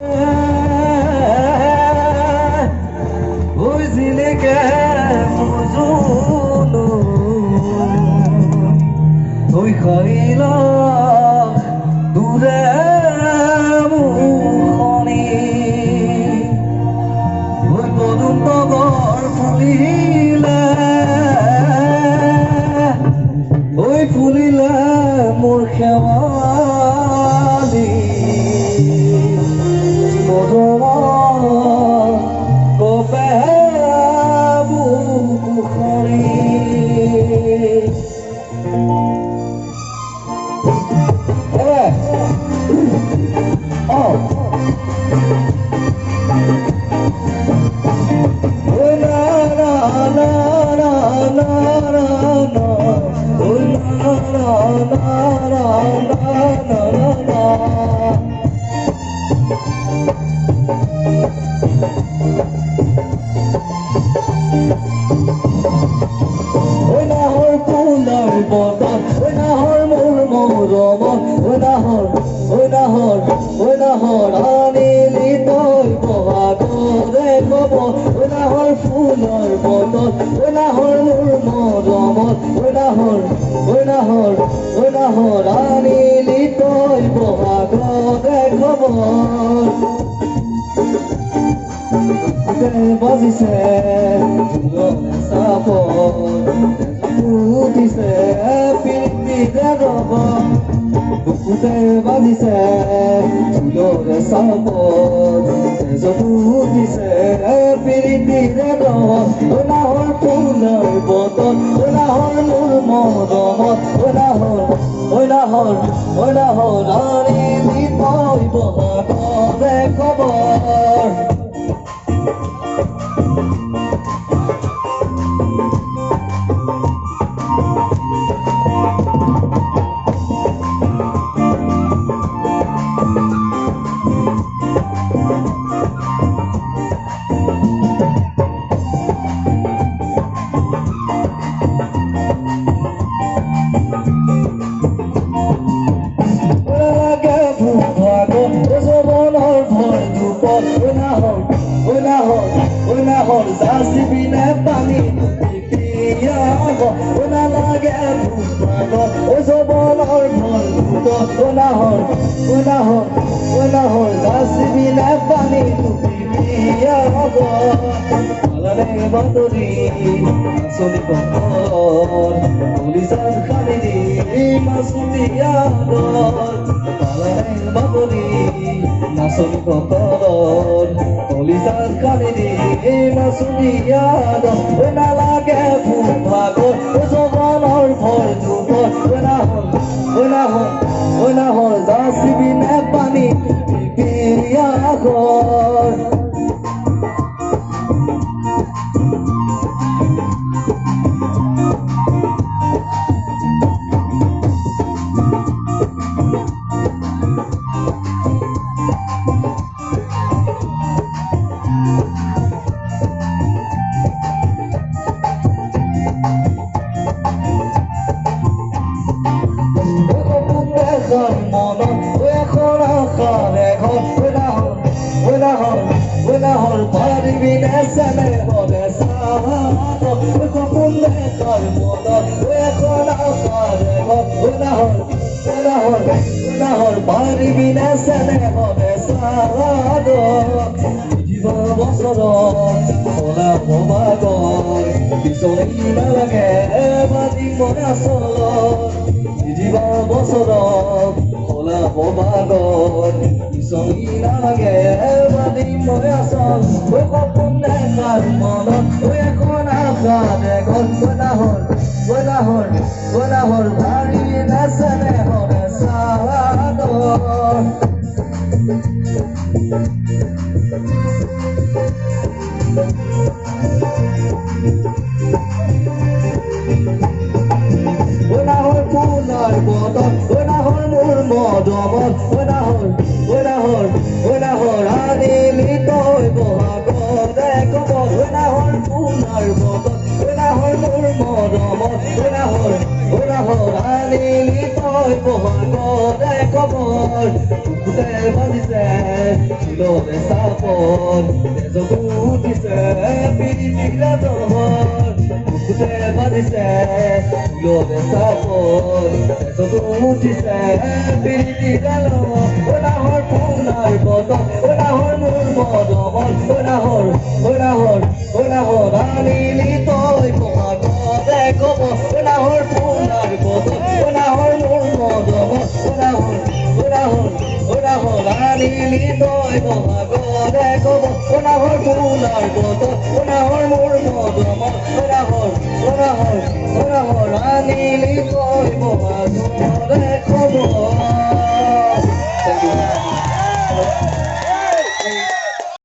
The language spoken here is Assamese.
ওই জিলেকে মুজুনো ওই খাইলা দূৰে মুখনি ওই পদুম তগৰ ফুলিলে ওই ফুলিলে মোৰ খেৱালি বাজিছে উঠিছে পিঠিতে ৰব বুকুতে বাজিছে ফুলৰে চাপত উঠিছে পিঠিতে ৰব ওলাহৰ ফুলৰ বতন ওলাহৰ মোৰ মৰমত ওলাহৰ ৰাণী বিতৈ বহাগৰে খবৰ Zasibine pani pipiyago ona lage bubago ozobolor bholgo ona hor zasibine pani pipiyago alare bandori asoli kokor polizar khalidi masudiyado alare bandori asoli kokor polizar khalidi masudiyado ona lage bubago ozobolor bholgo ona hor zasibine pani pipiyago Una hora, তই বহাগৰে খবৰ বুকুতে বাজিছে ফুলৰে চাপৰ তেজতো উঠিছে পিৰিতিৰা জহৰ বুকুতে বাজিছে ফুলৰে চাপৰ তেজতো উঠিছে পিৰিতিৰা জহৰ নাহৰ পুনাৰ বদন নাহৰ মোৰ মদমন নাহৰ আনিলি তই বহাগৰে খবৰ নাহৰ পুনাৰ বদন নাহৰ মোৰ মদমন আনিলি তই বহাগৰে খবৰ নাহৰ পুনাৰ বদন নাহৰ মোৰ